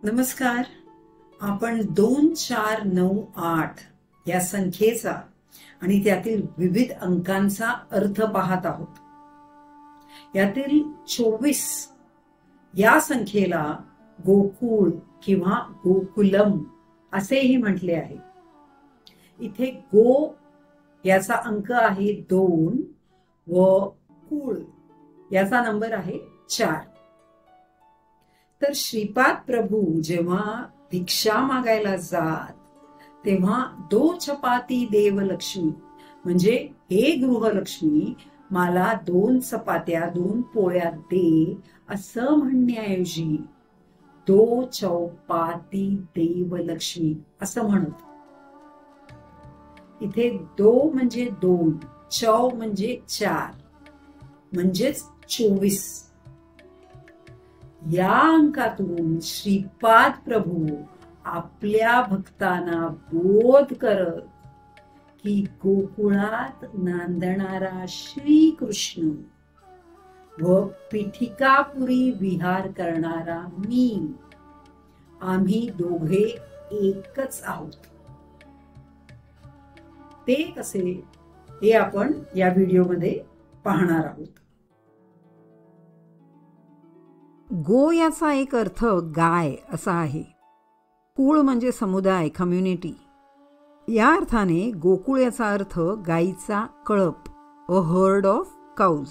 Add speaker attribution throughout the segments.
Speaker 1: नमस्कार. आपण 2498 या संख्येचा आणि त्यातील विविध अंकांचा अर्थ पाहत आहोत. यातील 24 या संख्येला गोकुळ किंवा गोकुलम असेही म्हटले आहे. इथे गो याचा अंक आहे 2 व कुळ याचा नंबर आहे 4. तर श्रीपाद प्रभू जेव्हा भिक्षा मागायला जात तेव्हा 2 चपाती देवलक्ष्मी म्हणजे हे गृहलक्ष्मी मला 2 चपात्या 2 पोळ्या दे असं म्हणण्याऐवजी 2 चौपाती देवलक्ष्मी असं म्हणत. इथे 2 म्हणजे 2, चौ म्हणजे 4 म्हणजेच 24. या अंकातून श्रीपाद प्रभू आपल्या भक्तांना बोध करत की गोकुळात नांदणारा श्रीकृष्ण व पिठिकापुरी विहार करणारा मी, आम्ही दोघे एकच आहोत. ते कसे हे आपण या व्हिडिओमध्ये पाहणार आहोत.
Speaker 2: गो याचा एक अर्थ गाय असा आहे. कुळ म्हणजे समुदाय, कम्युनिटी. या अर्थाने गोकुळ याचा अर्थ गायीचा कळप, अ हर्ड ऑफ काऊज.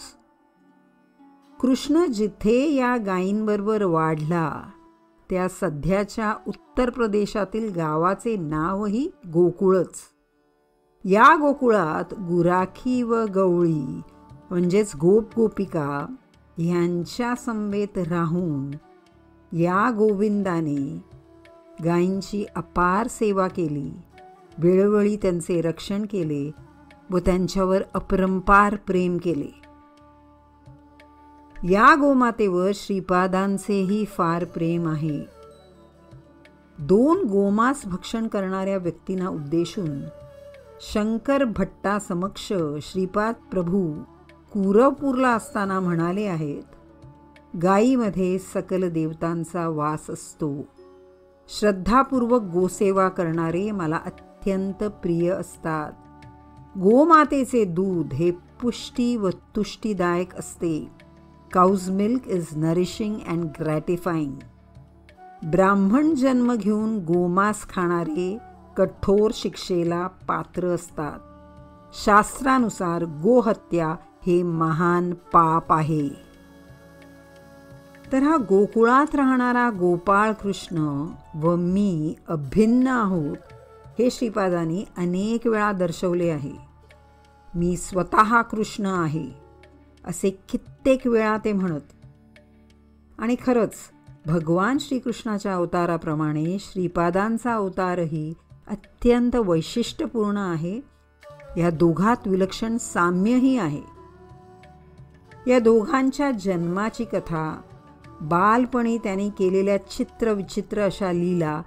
Speaker 2: कृष्ण जिथे या गायींबरोबर वाढला त्या सध्याच्या उत्तर प्रदेशातील गावाचे नावही गोकुळच. या गोकुळात गुराखी व गवळी म्हणजेच गोप गोपिका ह्यांच्या समवेत राहून या गोविंदाने गायींची अपार सेवा केली, वेळोवेळी त्यांचे रक्षण केले व त्यांच्यावर अपरंपार प्रेम केले. या गोमातेवर श्रीपादांचेही फार प्रेम आहे. 2 गोमांस भक्षण करणाऱ्या व्यक्तींना उद्देशून शंकर भट्टा समक्ष श्रीपाद प्रभू कुरवपूरला असताना म्हणाले आहेत, गायीमध्ये सकल देवतांचा वास असतो. श्रद्धापूर्वक गोसेवा करणारे मला अत्यंत प्रिय असतात. गोमातेचे दूध हे पुष्टी व तुष्टीदायक असते. Cows milk is nourishing and gratifying. ब्राह्मण जन्म घेऊन गोमांस खाणारे कठोर शिक्षेला पात्र असतात. शास्त्रानुसार गोहत्या हे महान पाप आहे. तर हा गोकुळात राहणारा गोपाळ कृष्ण व मी अभिन्न आहोत हे श्रीपादांनी अनेक वेळा दर्शवले आहे. मी स्वतः कृष्ण आहे असे कित्येक वेळा ते म्हणत. आणि खरंच भगवान श्रीकृष्णाच्या अवताराप्रमाणे श्रीपादांचा अवतारही अत्यंत वैशिष्ट्यपूर्ण आहे. या दोघात विलक्षण साम्यही आहे. या दोघांच्या जन्माची कथा, बालपणी त्यांनी केलेल्या चित्रविचित्र अशा लीला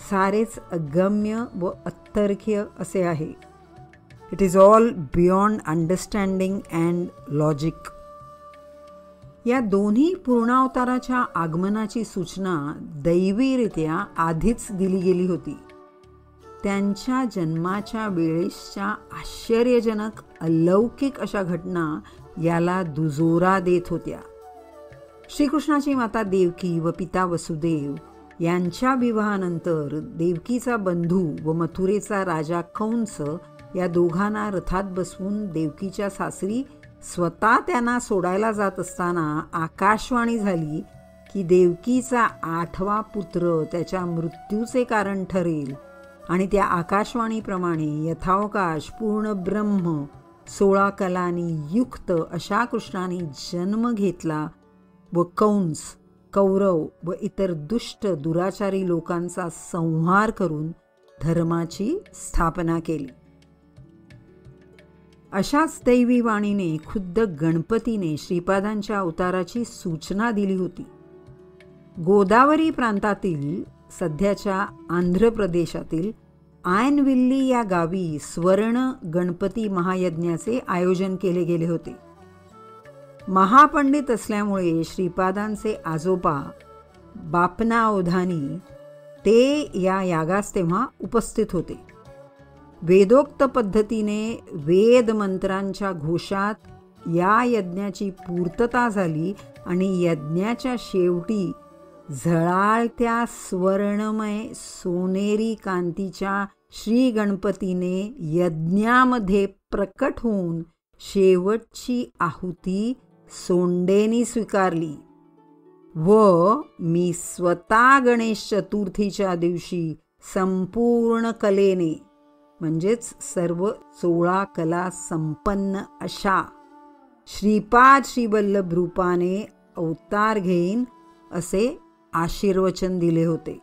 Speaker 2: सारेच अगम्य व अतर्क्य असे आहे. It is all beyond understanding and logic. या दोन्ही पूर्णावताराच्या आगमनाची सूचना दैवीरित्या आधीच दिली गेली होती. त्यांच्या जन्माच्या वेळेसच्या आश्चर्यजनक अलौकिक अशा घटना याला दुजोरा देत होत्या. श्रीकृष्णाची माता देवकी व पिता वसुदेव यांच्या विवाहानंतर देवकीचा बंधू व मथुरेचा राजा कंस या दोघांना रथात बसवून देवकीच्या सासरी स्वतः त्यांना सोडायला जात असताना आकाशवाणी झाली की देवकीचा 8वा पुत्र त्याच्या मृत्यूचे कारण ठरेल. आणि त्या आकाशवाणीप्रमाणे यथावकाश पूर्ण ब्रह्म 16 कलांनी युक्त अशा कृष्णाने जन्म घेतला व कंस, कौरव व इतर दुष्ट दुराचारी लोकांचा संहार करून धर्माची स्थापना केली. अशाच दैवी वाणीने खुद्द गणपतीने श्रीपादांच्या अवताराची सूचना दिली होती. गोदावरी प्रांतातील सध्याच्या आंध्र प्रदेशातील आयनविल्ली या गावी स्वर्ण गणपती महायज्ञाचे आयोजन केले गेले होते. महापंडित असल्यामुळे श्रीपादांचे आजोबा बापना ओधानी ते या यागास तेव्हा उपस्थित होते. वेदोक्त पद्धतीने वेद मंत्रांच्या घोषात या यज्ञाची पूर्तता झाली आणि यज्ञाच्या शेवटी झळाळत्या स्वर्णमय सोनेरी कांतीच्या श्री गणपतीने यज्ञामध्ये प्रकट होऊन शेवटची आहुती सोंडेनी स्वीकारली व मी स्वतः गणेश चतुर्थीच्या दिवशी संपूर्ण कलेने म्हणजेच सर्व 16 कला संपन्न अशा श्रीपाद श्रीवल्लभ रूपाने अवतार घेईन असे आशीर्वचन दिले होते.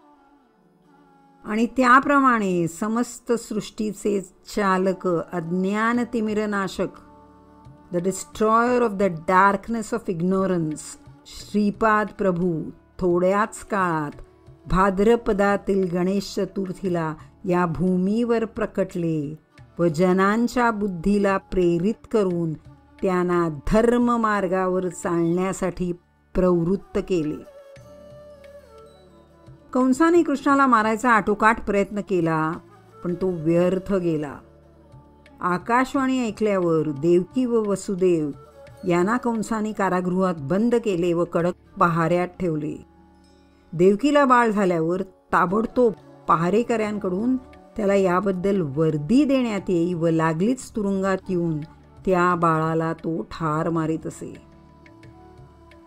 Speaker 2: आणि त्याप्रमाणे समस्त सृष्टीचे चालक, अज्ञानतिमिरनाशक, the destroyer of the darkness of ignorance Shripad Prabhu थोड्याच काळात भाद्रपदातील गणेश चतुर्थीला या भूमीवर प्रकटले व जनांच्या बुद्धीला प्रेरित करून त्यांना धर्म मार्गावर चालण्यासाठी प्रवृत्त केले. कंसाने कृष्णाला मारायचा आटोकाट प्रयत्न केला, पण तो व्यर्थ गेला. आकाशवाणी ऐकल्यावर देवकी व वसुदेव यांना कंसाने कारागृहात बंद केले व कडक पहाऱ्यात ठेवले. देवकीला बाळ झाल्यावर ताबडतोब पहारेकऱ्यांकडून त्याला याबद्दल वर्दी देण्यात येई व लागलीच तुरुंगात येऊन त्या बाळाला तो ठार मारित असे.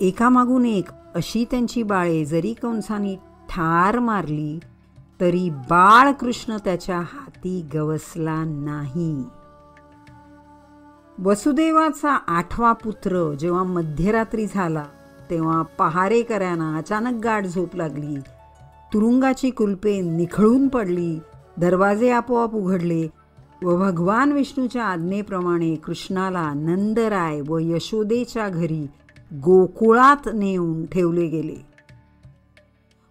Speaker 2: एकामागून एक अशी त्यांची बाळे जरी कंसाने ठार मारली तरी बाळकृष्ण त्याच्या हाती गवसला नाही. वसुदेवाचा 8वा पुत्र जेव्हा मध्यरात्री झाला तेव्हा पहारेकऱ्यांना अचानक गाढ झोप लागली. तुरुंगाची कुलपे निखळून पडली, दरवाजे आपोआप उघडले व भगवान विष्णूच्या आज्ञेप्रमाणे कृष्णाला नंदराय व यशोदेच्या घरी गोकुळात नेऊन ठेवले गेले.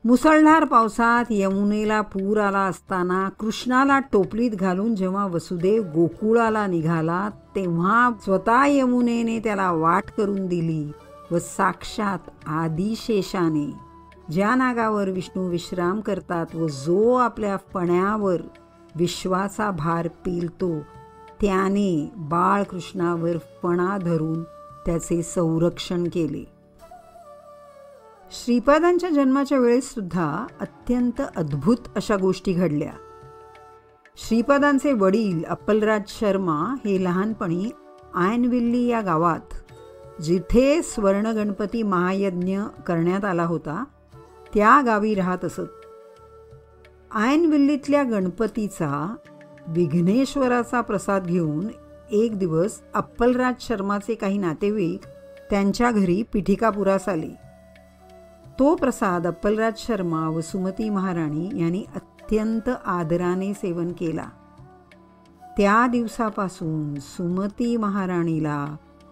Speaker 2: मुसळधार पावसात यमुनेला पूर आला असताना कृष्णाला टोपलीत घालून जेव्हा वसुदेव गोकुळाला निघाला तेव्हा स्वतः यमुनेने त्याला वाट करून दिली व साक्षात आदिशेषाने, ज्या नागावर विष्णू विश्राम करतात व जो आपल्या फण्यावर विश्वाचा भार पेलतो, त्याने बाळकृष्णावर फणा धरून त्याचे संरक्षण केले. श्रीपादांच्या जन्माच्या वेळेस सुद्धा अत्यंत अद्भुत अशा गोष्टी घडल्या. श्रीपादांचे वडील अप्पलराज शर्मा हे लहानपणी आयनविल्ली या गावात, जिथे स्वर्ण गणपती महायज्ञ करण्यात आला होता, त्या गावी राहत असत. आयनविल्लीतल्या गणपतीचा विघ्नेश्वराचा प्रसाद घेऊन एक दिवस अप्पलराज शर्माचे काही नातेवाईक त्यांच्या घरी पिठिकापुरास आले. तो प्रसाद अप्पलराज शर्मा व सुमती महाराणी यांनी अत्यंत आदराने सेवन केला. त्या दिवसापासून सुमती महाराणीला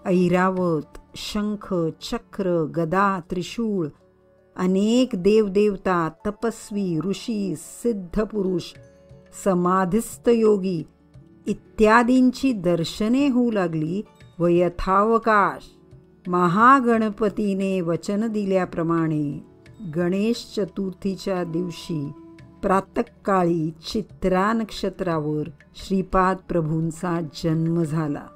Speaker 2: ऐरावत, शंख, चक्र, गदा, त्रिशूळ, अनेक देवदेवता, तपस्वी, ऋषी, सिद्ध पुरुष, समाधिस्थ योगी इत्यादींची दर्शने होऊ लागली व यथावकाश महागणपतीने वचन दिल्याप्रमाणे गणेश चतुर्थीच्या दिवशी प्रातःकाळी चित्रा नक्षत्रावर श्रीपाद प्रभूंचा जन्म झाला.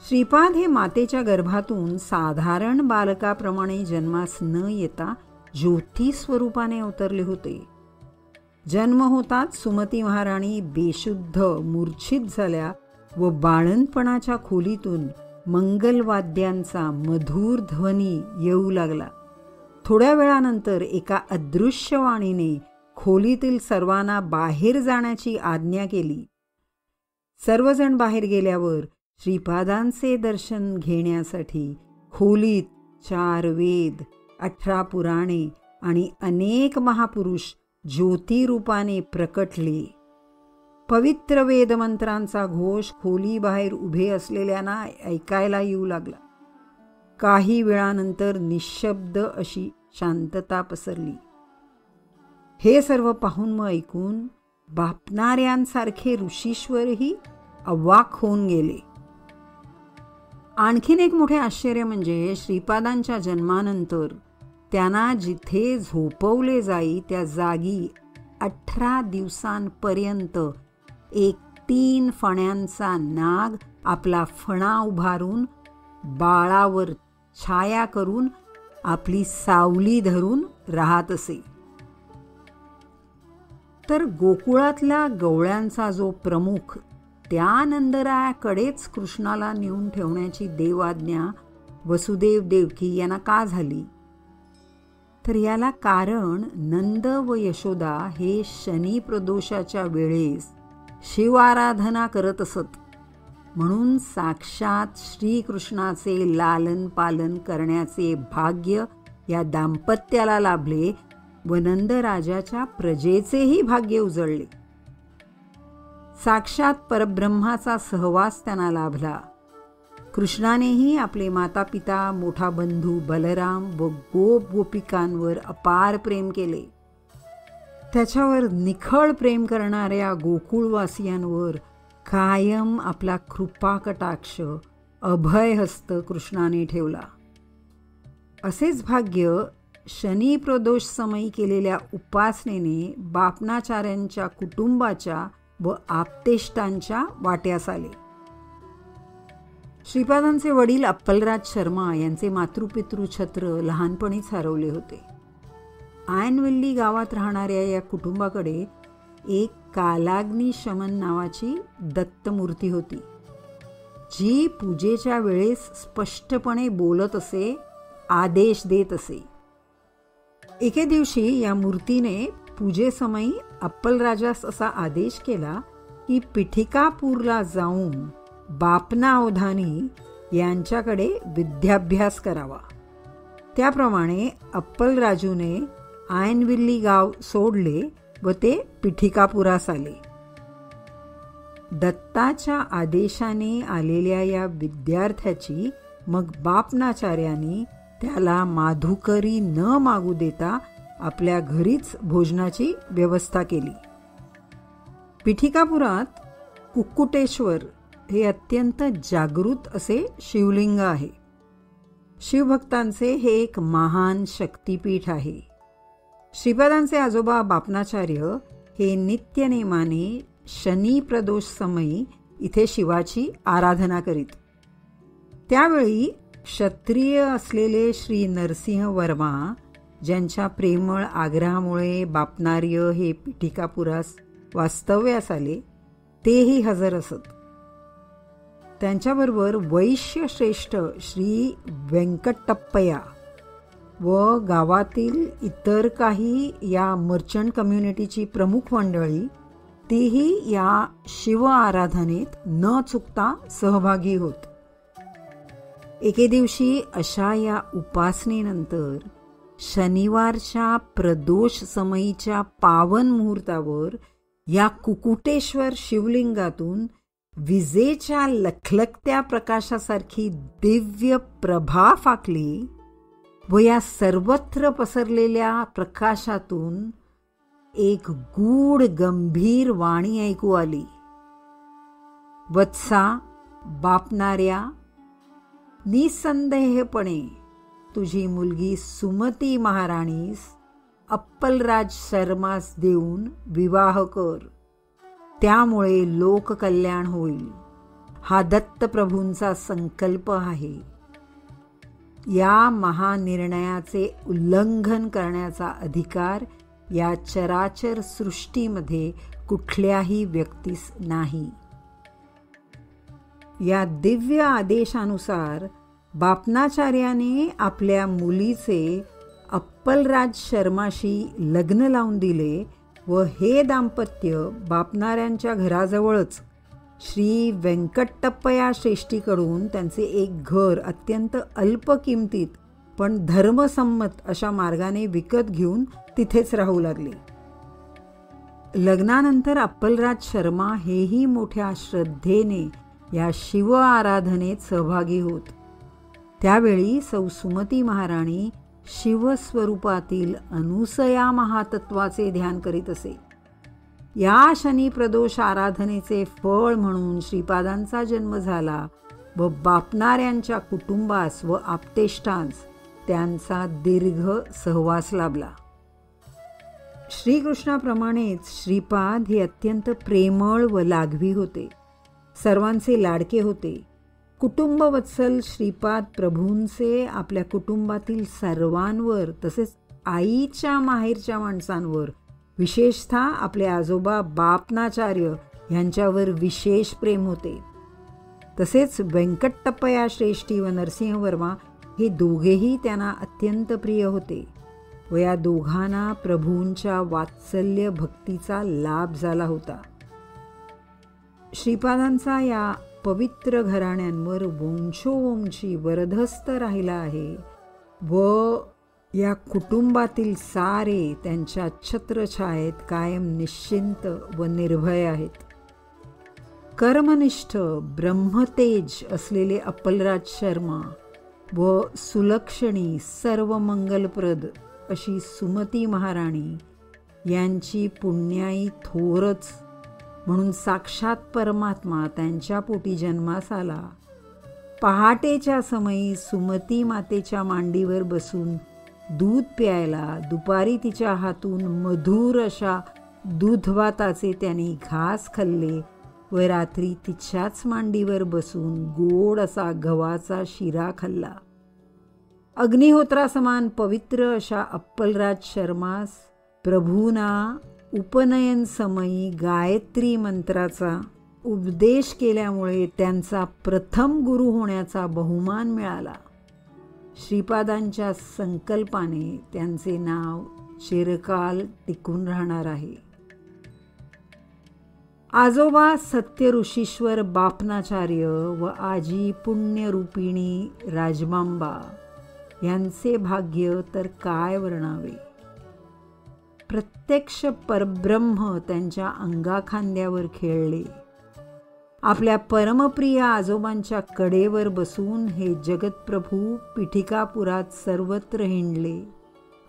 Speaker 2: श्रीपाद हे मातेच्या गर्भातून साधारण बालकाप्रमाणे जन्मास न येता ज्योती स्वरूपाने अवतरले होते. जन्म होताच सुमती महाराणी बेशुद्ध मूर्छित झाल्या व बाळंतपणाच्या खोलीतून मंगलवाद्यांचा मधुर ध्वनी येऊ लागला. थोड्या वेळानंतर एका अदृश्य वाणीने खोलीतील सर्वांना बाहेर जाण्याची आज्ञा केली. सर्वजण बाहेर गेल्यावर श्रीपादांचे दर्शन घेण्यासाठी खोलीत 4 वेद, 18 पुराणे आणि अनेक महापुरुष ज्योतिरूपाने प्रकटले. पवित्र वेदमंत्रांचा घोष खोलीबाहेर उभे असलेल्यांना ऐकायला येऊ लागला. काही वेळानंतर निशब्द अशी शांतता पसरली. हे सर्व पाहून व ऐकून बापणाऱ्यांसारखे ऋषीश्वरही अवाक होऊन गेले. आणखीन एक मोठे आश्चर्य म्हणजे श्रीपादांच्या जन्मानंतर त्यांना जिथे झोपवले जाई त्या जागी 18 दिवसांपर्यंत एक 3 फण्यांचा नाग आपला फणा उभारून बाळावर छाया करून आपली सावली धरून राहत असे. तर गोकुळातल्या गवळ्यांचा जो प्रमुख त्या नंदरायाकडेच कृष्णाला नेऊन ठेवण्याची देवाज्ञा वसुदेव देवकी यांना का झाली? तर याला कारण नंद व यशोदा हे शनी प्रदोषाच्या वेळेस शिव आराधना करत असत. म्हणून साक्षात श्रीकृष्णाचे लालन पालन करण्याचे भाग्य या दाम्पत्याला लाभले व नंदराजाच्या प्रजेचेही भाग्य उजळले. साक्षात परब्रह्माचा सहवास त्यांना लाभला. कृष्णानेही आपले माता पिता, मोठा बंधू बलराम व गोप गोपिकांवर अपार प्रेम केले. त्याच्यावर निखळ प्रेम करणाऱ्या गोकुळवासियांवर कायम आपला कृपा कटाक्ष अभयहस्त कृष्णाने ठेवला. असेच भाग्य शनी प्रदोष समयी केलेल्या उपासनेने बापनाचार्यांच्या कुटुंबाच्या व आप्तेष्टांच्या वाट्यास आले. श्रीपादांचे वडील अप्पलराज शर्मा यांचे मातृपितृ छत्र लहानपणीच हरवले होते. आयनवल्ली गावात राहणाऱ्या या कुटुंबाकडे एक कालाग्नी शमन नावाची दत्तमूर्ती होती, जी पूजेच्या वेळेस स्पष्टपणे बोलत असे, आदेश देत असे. एके दिवशी या मूर्तीने पूजेसमयी अप्पलराजास असा आदेश केला की पिठिकापूरला जाऊन बापना अवधानी यांच्याकडे विद्याभ्यास करावा. त्याप्रमाणे अप्पलराजूने आयनविल्ली गाव सोडले व ते पिठिकापुरास आले. दत्ताच्या आदेशाने आलेल्या या विद्यार्थ्याची मग बापनाचार्यांनी त्याला माधुकरी न मागू देता आपल्या घरीच भोजनाची व्यवस्था केली. पिठिकापुरात कुक्कुटेश्वर हे अत्यंत जागृत असे शिवलिंग आहे. शिवभक्तांचे हे एक महान शक्तिपीठ आहे. श्रीपादांचे आजोबा बापनाचार्य हे नित्यनेमाने शनी प्रदोष समयी इथे शिवाची आराधना करीत. त्यावेळी क्षत्रिय असलेले श्री नरसिंह वर्मा, ज्यांच्या प्रेमळ आग्रहामुळे बापनार्य हे पिठिकापुरास वास्तव्यास आले, तेही हजर असत. त्यांच्याबरोबर वैश्य श्रेष्ठ श्री व्यंकटप्पया व गावातील इतर काही या मर्चंट कम्युनिटीची प्रमुख मंडळी, तीही या शिव आराधनेत न चुकता सहभागी होत. एके दिवशी अशा या उपासनेनंतर शनिवारच्या प्रदोष समयीच्या पावन मुहूर्तावर या कुकुटेश्वर शिवलिंगातून विजेच्या लखलखत्या प्रकाशासारखी दिव्य प्रभा फाकली व या सर्वत्र पसरलेल्या प्रकाशातून एक गूढ गंभीर वाणी ऐकू आली. वत्सा, बापणाऱ्या, निसंदेहपणे तुझी मुलगी सुमती महाराणीस अप्पलराज शर्मास देऊन विवाह कर. त्यामुळे लोककल्याण होईल. हा दत्तप्रभूंचा संकल्प आहे. या महानिर्णयाचे उल्लंघन करण्याचा अधिकार या चराचर सृष्टीमध्ये कुठल्याही व्यक्तीस नाही. या दिव्य आदेशानुसार बापनाचार्याने आपल्या मुलीचे अप्पलराज शर्माशी लग्न लावून दिले व हे दाम्पत्य बापनाऱ्यांच्या घराजवळच श्री व्यंकटप्पया श्रेष्ठीकडून त्यांचे एक घर अत्यंत अल्प किमतीत पण धर्मसंमत अशा मार्गाने विकत घेऊन तिथेच राहू लागले. लग्नानंतर अप्पलराज शर्मा हेही मोठ्या श्रद्धेने या शिव आराधनेत सहभागी होत. त्यावेळी सौ सुमती महाराणी शिवस्वरूपातील अनुसया महातत्वाचे ध्यान करीत असे. या शनी प्रदोष आराधनेचे फळ म्हणून श्रीपादांचा जन्म झाला व बापणाऱ्यांच्या कुटुंबास व आप्तेष्टांस त्यांचा दीर्घ सहवास लाभला. श्रीकृष्णाप्रमाणेच श्रीपाद हे अत्यंत प्रेमळ व लाघवी होते. सर्वांचे लाडके होते. कुटुंबवत्सल श्रीपाद प्रभूंचे आपल्या कुटुंबातील सर्वांवर तसेच आईच्या माहेरच्या माणसांवर, विशेषतः आपले आजोबा बापनाचार्य यांच्यावर विशेष प्रेम होते. तसेच व्यंकटप्पया श्रेष्ठी व नरसिंहवर्मा हे दोघेही त्यांना अत्यंत प्रिय होते व या दोघांना प्रभूंच्या वात्सल्य भक्तीचा लाभ झाला होता. श्रीपादांचा या पवित्र घराण्यांवर वंशोवंशी वरदहस्त राहिला आहे व या कुटुंबातील सारे त्यांच्या छत्रछायेत कायम निश्चिंत व निर्भय आहेत. कर्मनिष्ठ ब्रह्मतेज असलेले अप्पलराज शर्मा व सुलक्षणी सर्व मंगलप्रद अशी सुमती महाराणी यांची पुण्याई थोरच म्हणून साक्षात परमात्मा त्यांच्या पोटी जन्मास आला. पहाटेच्या समयी सुमती मातेच्या मांडीवर बसून दूध प्यायला, दुपारी तिच्या हातून मधुर अशा दूधभाताचे त्यांनी घास खाल्ले व रात्री तिच्याच मांडीवर बसून गोड असा गव्हाचा शिरा खाल्ला. अग्निहोत्रासमान पवित्र अशा अप्पलराज शर्मास प्रभूना उपनयन समयी गायत्री मंत्राचा उपदेश केल्यामुळे त्यांचा प्रथम गुरु होण्याचा बहुमान मिळाला. श्रीपादांच्या संकल्पाने त्यांचे नाव चिरकाल टिकून राहणार आहे. आजोबा सत्यऋषीश्वर बापनाचार्य व आजी पुण्यरूपिणी राजमांबा यांचे भाग्य तर काय वर्णावे. प्रत्यक्ष परब्रह्म त्यांच्या अंगाखांद्यावर खेळले. आपल्या परमप्रिय आजोबांच्या कडेवर बसून हे जगतप्रभू पिठिकापुरात सर्वत्र हिंडले.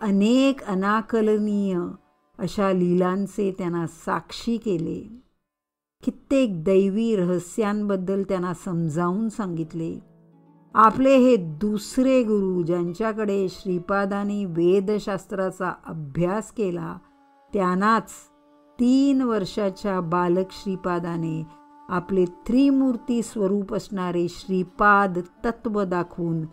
Speaker 2: अनेक अनाकलनीय अशा लीलांचे त्यांना साक्षी केले. कित्येक दैवी रहस्यांबद्दल त्यांना समजावून सांगितले. आपले हे दुसरे गुरु ज्यांच्याकडे श्रीपादांनी वेदशास्त्राचा अभ्यास केला त्यांनाच 3 वर्षाच्या बालक श्रीपादाने आपले त्रिमूर्ती स्वरूप असणारे श्रीपाद तत्व दाखवून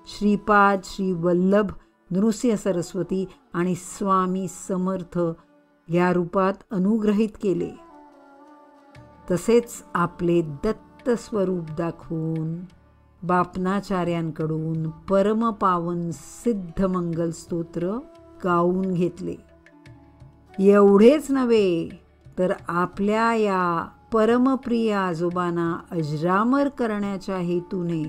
Speaker 2: श्रीपाद, श्री वल्लभ, नृसिंह सरस्वती आणि स्वामी समर्थ या रूपात अनुग्रहित केले. तसेच आपले दत्त स्वरूप दाखवून बापनाचार्यांकडून परमपावन सिद्ध मंगल स्तोत्र गाऊन घेतले. एवढेच नव्हे तर आपल्या या परमप्रिय आजोबांना अजरामर करण्याच्या हेतूने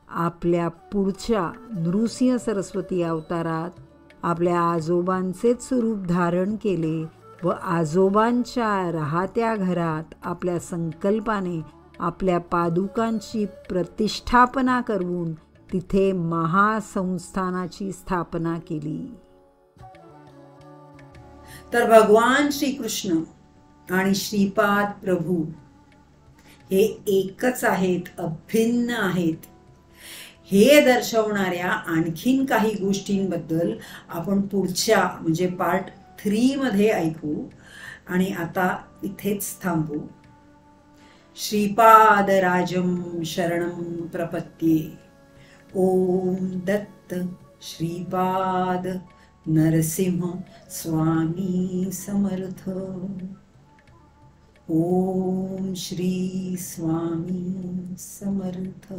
Speaker 2: आपल्या पुढच्या नृसिंह सरस्वती अवतारात आपल्या आजोबांचेच स्वरूप धारण केले व आजोबांच्या राहत्या घरात आपल्या संकल्पाने आपल्या पादुकांची प्रतिष्ठापना करून तिथे महासंस्थानाची स्थापना केली.
Speaker 1: तर भगवान श्रीकृष्ण आणि श्रीपाद प्रभू हे एकच आहेत, अभिन्न आहेत. हे दर्शवणाऱ्या आणखीन काही गोष्टींबद्दल आपण पुढच्या म्हणजे पार्ट 3 मध्ये ऐकू. आणि आता इथेच थांबू. श्रीपादराजं शरणं प्रपद्ये. ओम दत्त श्रीपाद नरसिंह स्वामी समर्थ. ओम श्री स्वामी समर्थ.